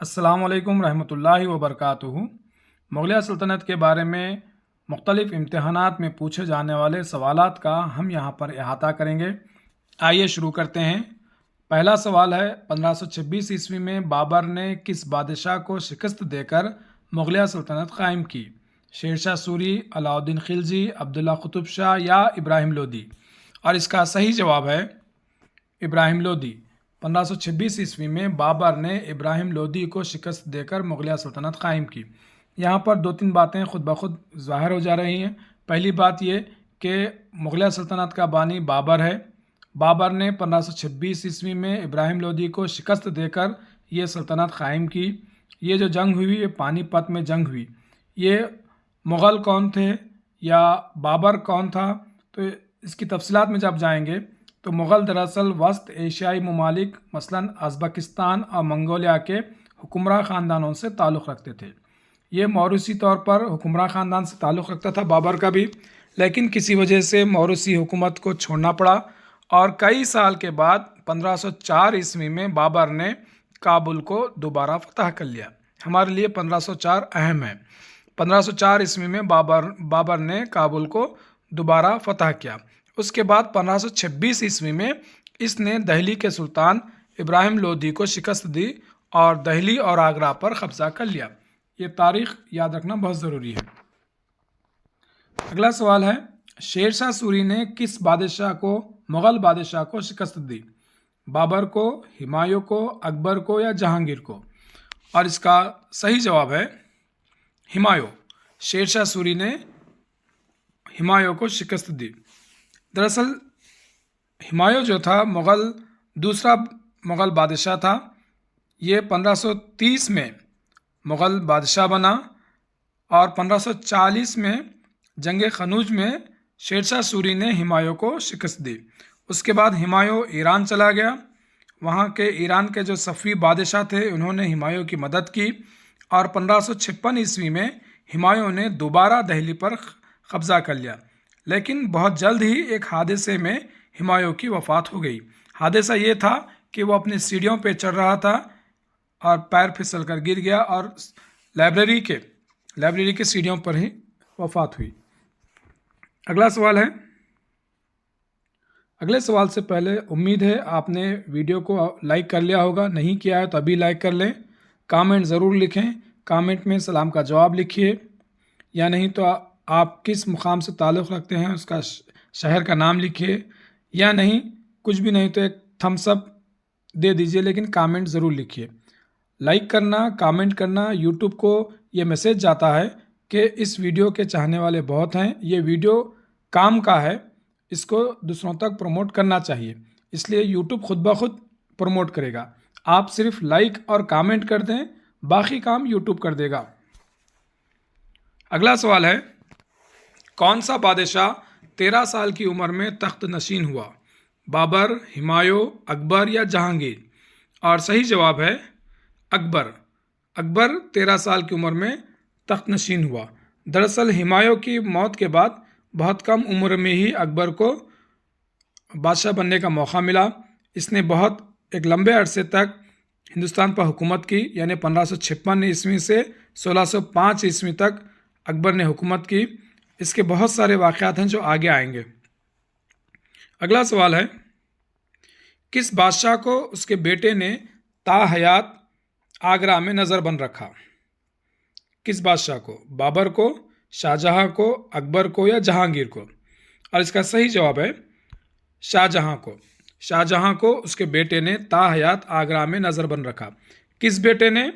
अस्सलाम वालेकुम रहमतुल्लाहि व बरकातुहू। मुग़लिया सल्तनत के बारे में मुख्तलिफ़ इम्तहानात में पूछे जाने वाले सवालात का हम यहाँ पर अहाता करेंगे। आइए शुरू करते हैं। पहला सवाल है, 1526 ईस्वी में बाबर ने किस बादशाह को शिकस्त देकर मुग़लिया सल्तनत कायम की? शेरशाह सूरी, अलाउद्दीन खिलजी, अब्दुल्ला कुतुब शाह या इब्राहिम लोदी? और इसका सही जवाब है इब्राहिम लोदी। 1526 ईस्वी में बाबर ने इब्राहिम लोदी को शिकस्त देकर मुग़लिया सल्तनत कायम की। यहाँ पर दो तीन बातें खुद ब खुद ज़ाहिर हो जा रही हैं। पहली बात ये कि मुग़लिया सल्तनत का बानी बाबर है। बाबर ने 1526 ईस्वी में इब्राहिम लोदी को शिकस्त देकर ये सल्तनत कायम की। ये जो जंग हुई, ये पानीपत में जंग हुई। ये मुग़ल कौन थे या बाबर कौन था, तो इसकी तफसीलात में जब जाएंगे तो मुग़ल दरअसल वस्त एशियाई ममालिक मसलन अज़बकिस्तान और मंगोलिया के हुक्मरान ख़ानदानों से ताल्लुक़ रखते थे। ये मौरूसी तौर पर हुक्मरान ख़ानदान से ताल्लुक़ रखता था बाबर का भी, लेकिन किसी वजह से मौरूसी हुकूमत को छोड़ना पड़ा और कई साल के बाद 1504 ईस्वी में बाबर ने काबुल को दोबारा फतह कर लिया। हमारे लिए 1504 अहम है। 1504 ईस्वी में बाबर ने काबुल को दोबारा फतह किया। उसके बाद 1526 ईस्वी में इसने दिल्ली के सुल्तान इब्राहिम लोदी को शिकस्त दी और दिल्ली और आगरा पर कब्जा कर लिया। ये तारीख़ याद रखना बहुत ज़रूरी है। अगला सवाल है, शेरशाह सूरी ने किस बादशाह को, मुग़ल बादशाह को शिकस्त दी? बाबर को, हुमायूं को, अकबर को या जहांगीर को? और इसका सही जवाब है हुमायूं। शेरशाह सूरी ने हुमायूं को शिकस्त दी। दरअसल हुमायूं जो था दूसरा मुग़ल बादशाह था। ये 1530 में मुग़ल बादशाह बना और 1540 में जंग खनूज में शेरशाह सूरी ने हुमायूं को शिकस्त दी। उसके बाद हुमायूं ईरान चला गया। वहाँ के ईरान के जो सफ़वी बादशाह थे उन्होंने हुमायूं की मदद की और 1556 ईस्वी में हुमायूं ने दोबारा दिल्ली पर कब्ज़ा कर लिया। लेकिन बहुत जल्द ही एक हादसे में हुमायूं की वफ़ात हो गई। हादसा ये था कि वो अपनी सीढ़ियों पे चढ़ रहा था और पैर फिसल कर गिर गया और लाइब्रेरी के सीढ़ियों पर ही वफ़ात हुई। अगला सवाल है, अगले सवाल से पहले उम्मीद है आपने वीडियो को लाइक कर लिया होगा। नहीं किया है तो अभी लाइक कर लें। कमेंट ज़रूर लिखें। कमेंट में सलाम का जवाब लिखिए, या नहीं तो आप किस मुकाम से ताल्लुक़ रखते हैं उसका शहर का नाम लिखिए, या नहीं कुछ भी नहीं तो एक थम्स अप दे दीजिए, लेकिन कमेंट ज़रूर लिखिए। लाइक करना, कमेंट करना, यूट्यूब को ये मैसेज जाता है कि इस वीडियो के चाहने वाले बहुत हैं, ये वीडियो काम का है, इसको दूसरों तक प्रमोट करना चाहिए। इसलिए यूट्यूब खुद ब खुद प्रमोट करेगा। आप सिर्फ लाइक और कमेंट कर दें, बाकी काम यूट्यूब कर देगा। अगला सवाल है, कौन सा बादशाह 13 साल की उम्र में तख्त नशीन हुआ? बाबर, हुमायूं, अकबर या जहांगीर? और सही जवाब है अकबर। अकबर 13 साल की उम्र में तख्त नशीन हुआ। दरअसल हुमायूं की मौत के बाद बहुत कम उम्र में ही अकबर को बादशाह बनने का मौका मिला। इसने एक लंबे अरसे तक हिंदुस्तान पर हुकूमत की, यानी 1556 ईस्वी से 1605 ईस्वी तक अकबर ने हुकूमत की। इसके बहुत सारे वाक़यात हैं जो आगे आएंगे। अगला सवाल है, किस बादशाह को उसके बेटे ने ताहयात आगरा में नज़रबंद रखा? किस बादशाह को? बाबर को, शाहजहां को, अकबर को या जहांगीर को? और इसका सही जवाब है शाहजहां को। शाहजहां को उसके बेटे ने ताहयात आगरा में नज़रबंद रखा। किस बेटे ने?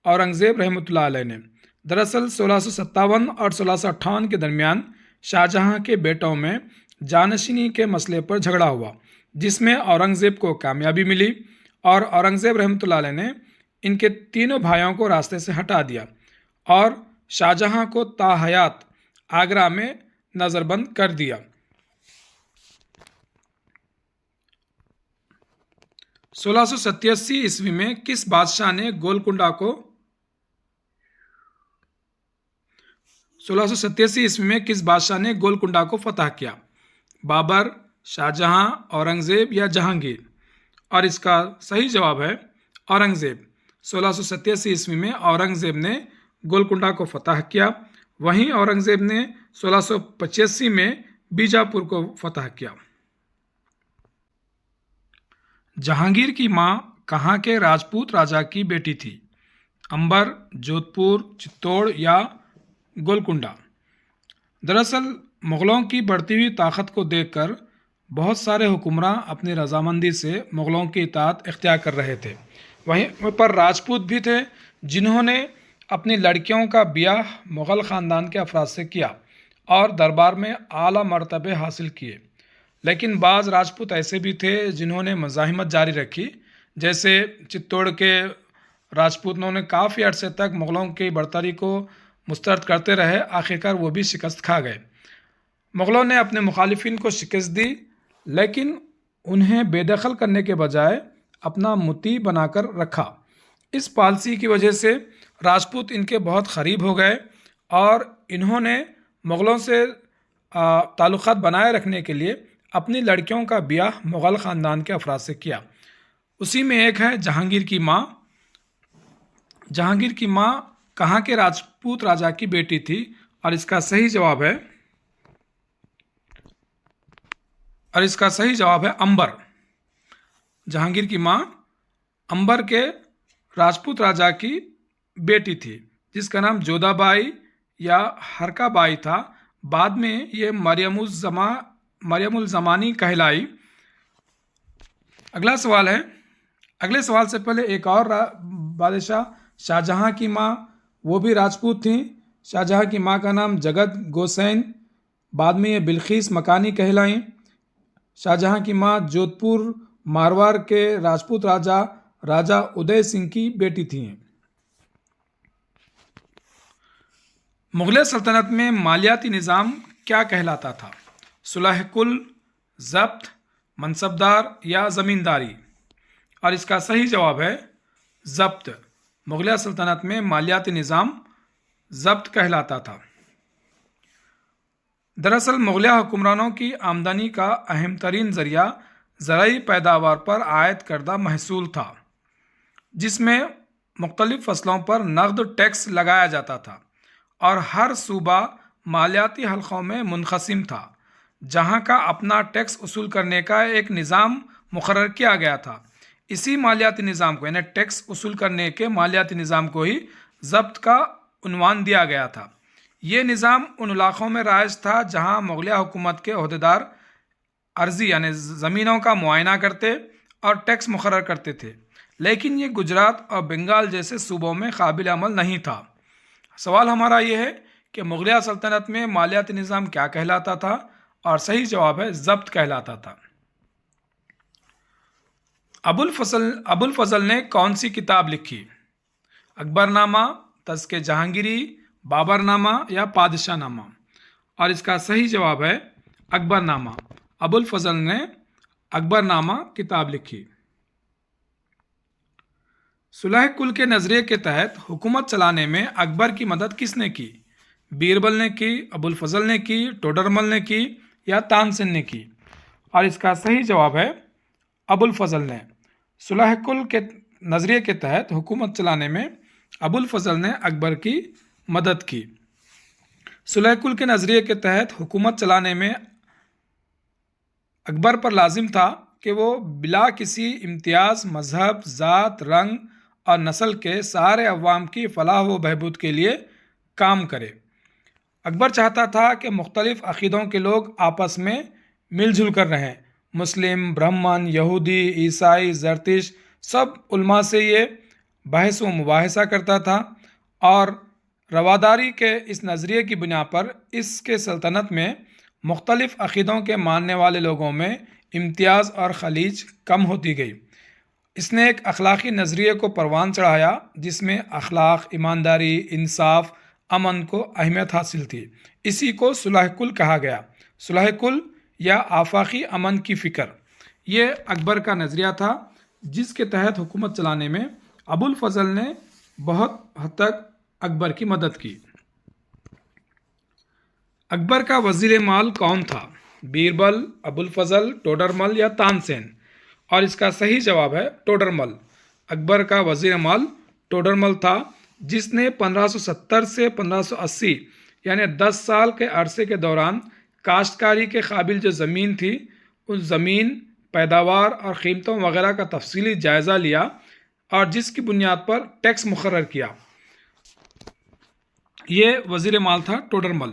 औरंगज़ेब रहमतुल्लाह अलैह ने। दरअसल 1657 और 1658 के दरमियान शाहजहां के बेटों में जानशीनी के मसले पर झगड़ा हुआ, जिसमें औरंगज़ेब को कामयाबी मिली और औरंगज़ेब रहमतुल्लाह अलैह ने इनके तीनों भाइयों को रास्ते से हटा दिया और शाहजहां को ताहयात आगरा में नज़रबंद कर दिया। 1687 ईस्वी में किस बादशाह ने गोलकुंडा को 1687 ईस्वी में किस बादशाह ने गोलकुंडा को फतह किया? बाबर, शाहजहां, औरंगज़ेब या जहांगीर? और इसका सही जवाब है औरंगज़ेब। 1687 ईस्वी में औरंगज़ेब ने गोलकुंडा को फतह किया। वहीं औरंगज़ेब ने 1685 में बीजापुर को फतह किया। जहांगीर की मां कहाँ के राजपूत राजा की बेटी थी? अंबर, जोधपुर, चित्तौड़ या गोलकुंडा? दरअसल मुग़लों की बढ़ती हुई ताकत को देखकर बहुत सारे हुक्मरान अपनी रजामंदी से मुग़लों की इताअत इख्तियार कर रहे थे। वहीं पर राजपूत भी थे जिन्होंने अपनी लड़कियों का ब्याह मुग़ल ख़ानदान के अफराद से किया और दरबार में आला मर्तबे हासिल किए। लेकिन बाज़ राजपूत ऐसे भी थे जिन्होंने मज़ाहिमत जारी रखी। जैसे चित्तौड़ के राजपूतों ने काफ़ी अरसे तक मुग़लों की बढ़तरी को मुस्तरद करते रहे। आखिरकार वो भी शिकस्त खा गए। मुग़लों ने अपने मुखालिफिन को शिकस्त दी, लेकिन उन्हें बेदखल करने के बजाय अपना मुती बनाकर रखा। इस पॉलिसी की वजह से राजपूत इनके बहुत करीब हो गए और इन्होंने मुग़लों से ताल्लुक़ात बनाए रखने के लिए अपनी लड़कियों का ब्याह मुग़ल ख़ानदान के अफराद से किया। उसी में एक है जहांगीर की माँ। जहांगीर की माँ कहाँ के राजपूत राजा की बेटी थी? और इसका सही जवाब है अंबर। जहांगीर की माँ अंबर के राजपूत राजा की बेटी थी जिसका नाम जोधाबाई या हरकाबाई था। बाद में ये मरियमुल ज़मानी कहलाई। अगला सवाल है, अगले सवाल से पहले एक और बादशाह शाहजहां की माँ, वो भी राजपूत थी। शाहजहां की माँ का नाम जगत गोसैन, बाद में ये बिल्किस मकानी कहलाई। शाहजहां की माँ जोधपुर मारवाड़ के राजपूत राजा उदय सिंह की बेटी थी। मुग़ल सल्तनत में मालियाती निज़ाम क्या कहलाता था? सुलह कुल, ज़ब्त, मनसबदार या ज़मींदारी? और इसका सही जवाब है ज़ब्त। मुग़ल सल्तनत में मालियाती निज़ाम ज़ब्त कहलाता था। दरअसल मुग़ल हुक्मरानों की आमदनी का अहम तरीन ज़रिया ज़राई पैदावार पर आयद करदा महसूल था, जिसमें मुख्तलिफ़ फसलों पर नक़द टैक्स लगाया जाता था और हर सूबा मालियाती हलक़ों में मुनक़सिम था, जहाँ का अपना टैक्स वसूल करने का एक निज़ाम मुक़र्रर किया गया था। इसी मालियाती निज़ाम को, यानी टैक्स वसूल करने के मालियाती निज़ाम को ही ज़ब्त का उन्वान दिया गया था। ये निज़ाम उन इलाक़ों में राइज था जहाँ मुग़ल हुकूमत के ओहदेदार अर्ज़ी यानी ज़मीनों का मुआयना करते और टैक्स मुक़र्रर करते थे, लेकिन ये गुजरात और बंगाल जैसे सूबों में काबिल अमल नहीं था। सवाल हमारा ये है कि मुग़ल सल्तनत में मालियाती निज़ाम क्या कहलाता था? और सही जवाब है ज़ब्त कहलाता था। अबुल फजल ने कौन सी किताब लिखी? अकबरनामा, तज़्के जहांगीरी, बाबरनामा या पादशाहनामा? और इसका सही जवाब है अकबरनामा। अबुल फजल ने अकबरनामा किताब लिखी। सुलह कुल के नज़रिए के तहत हुकूमत चलाने में अकबर की मदद किसने की? बीरबल ने की, अबुल फजल ने की, टोडरमल ने की या तानसेन ने की? और इसका सही जवाब है अबुल फजल ने। सुलह कुल के नज़रिए के तहत हुकूमत चलाने में अबुल फजल ने अकबर की मदद की। सुलह कुल के नज़रिए के तहत हुकूमत चलाने में अकबर पर लाजिम था कि वो बिला किसी इम्तियाज़ मज़हब, ज़ात, रंग और नस्ल के सारे अवाम की फ़लाह व बहबूद के लिए काम करे। अकबर चाहता था कि मुख्तलिफ़ अक़ीदों के लोग आपस में मिलजुल कर रहें। मुस्लिम, ब्राह्मण, यहूदी, ईसाई, ज़रतिश सब उलमा से ये बहस व मुबाहिसा करता था और रवादारी के इस नज़रिए की बुनियाद पर इसके सल्तनत में मुख्तलिफ़ अक़ीदों के मानने वाले लोगों में इम्तियाज़ और खलीज कम होती गई। इसने एक अखलाक़ी नज़रिए को परवान चढ़ाया जिसमें अखलाक, ईमानदारी, इंसाफ, अमन को अहमियत हासिल थी। इसी को सुलह कुल कहा गया। सुलह कुल या आफाकी अमन की फ़िक्र, ये अकबर का नज़रिया था जिसके तहत हुकूमत चलाने में अबुल फजल ने बहुत हद तक अकबर की मदद की। अकबर का वज़ीर माल कौन था? बीरबल, अबुल फजल, टोडरमल या तानसेन? और इसका सही जवाब है टोडरमल। अकबर का वज़ीर माल टोडरमल था, जिसने 1570 से 1580 यानी 10 साल के अरसे के दौरान काश्तकारी के काबिल जो ज़मीन थी उस ज़मीन, पैदावार और कीमतों वगैरह का तफसीली जायज़ा लिया और जिसकी बुनियाद पर टैक्स मुकर्रर किया। ये वज़ीर माल था टोडरमल।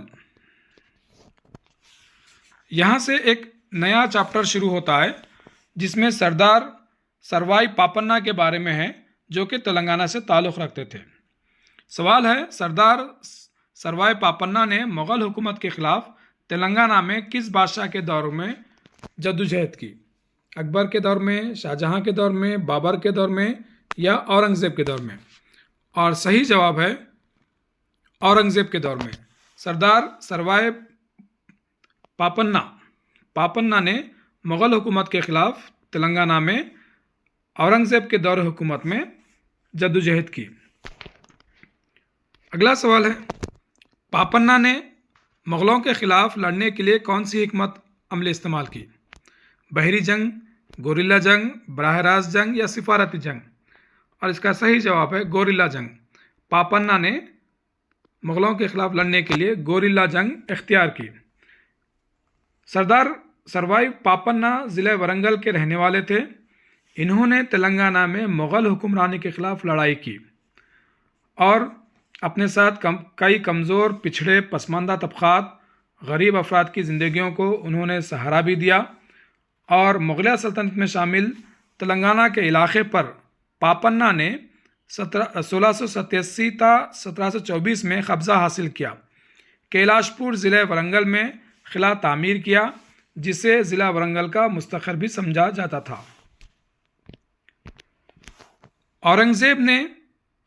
यहाँ से एक नया चैप्टर शुरू होता है जिसमें सरदार सरवाई पापन्ना के बारे में है, जो कि तेलंगाना से ताल्लुक़ रखते थे। सवाल है, सरदार सरवाई पापन्ना ने मुग़ल हुकूमत के ख़िलाफ़ तेलंगाना में किस बादशाह के दौर में जद्दोजहद की? अकबर के दौर में, शाहजहां के दौर में, बाबर के दौर में या औरंगज़ेब के दौर में? और सही जवाब है औरंगज़ेब के दौर में। सरदार सरवाई पापन्ना ने मुग़ल हुकूमत के ख़िलाफ़ तेलंगाना में औरंगज़ेब के दौर हुकूमत में जद्दोजहद की। अगला सवाल है, पापन्ना ने मुग़लों के ख़िलाफ़ लड़ने के लिए कौन सी हिकमत अमली इस्तेमाल की? बहरी जंग, गोरिल्ला जंग, बराह रास्त जंग या सिफारती जंग? और इसका सही जवाब है गोरिल्ला जंग। पापन्ना ने मुग़लों के ख़िलाफ़ लड़ने के लिए गोरिल्ला जंग इख्तियार की। सरदार सरवाई पापन्ना ज़िले वरंगल के रहने वाले थे। इन्होंने तेलंगाना में मुग़ल हुक्मरानी के ख़िलाफ़ लड़ाई की और अपने साथ कई कमज़ोर, पिछड़े, पसमानदा तबक़ात, गरीब अफराद की ज़िंदगियों को उन्होंने सहारा भी दिया और मुग़लिया सल्तनत में शामिल तेलंगाना के इलाक़े पर पापन्ना ने 1687 था 1724 में कब्ज़ा हासिल किया। कैलाशपुर ज़िले वरंगल में किला तामीर किया, जिसे ज़िला वरंगल का मुस्तक़र भी समझा जाता था। औरंगज़ेब ने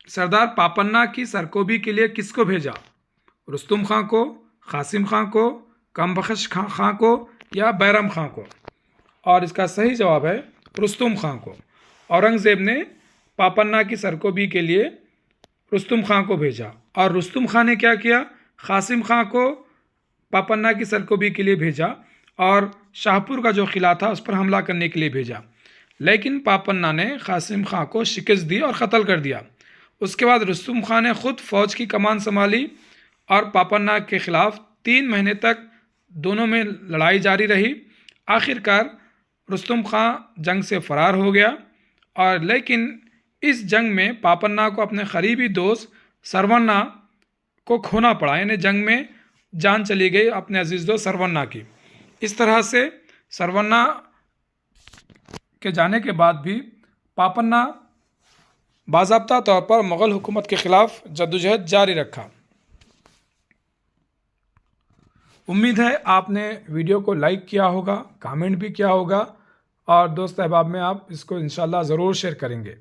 सरदार पापन्ना की सरकोबी के लिए किसको भेजा? रुस्तुम खां को, कासिम खां को, कमबख्श खां को या बैरम खां को? और इसका सही जवाब है रुस्तुम खां को। औरंगज़ेब ने पापन्ना की सरकोबी के लिए रुस्तुम खां को भेजा और रुस्तुम खां ने क्या किया? कासिम खां को पापन्ना की सरकोबी के लिए भेजा और शाहपुर का जो किला था उस पर हमला करने के लिए भेजा, लेकिन पापन्ना ने कासिम खां को शिकस्त दी और क़त्ल कर दिया। उसके बाद रुस्तुम खां ने ख़ुद फ़ौज की कमान संभाली और पापन्ना के ख़िलाफ़ 3 महीने तक दोनों में लड़ाई जारी रही। आखिरकार रुस्तुम खां जंग से फ़रार हो गया और लेकिन इस जंग में पापन्ना को अपने करीबी दोस्त सरवन्ना को खोना पड़ा, यानी जंग में जान चली गई अपने अजीज़ दोस्त सरवन्ना की। इस तरह से सरवन्ना के जाने के बाद भी पापन्ना बाज़ाब्ता तौर पर मुग़ल हुकूमत के ख़िलाफ़ जद्दोजहद जारी रखा। उम्मीद है आपने वीडियो को लाइक किया होगा, कमेंट भी किया होगा और दोस्त अहबाब में आप इसको इंशाल्लाह ज़रूर शेयर करेंगे।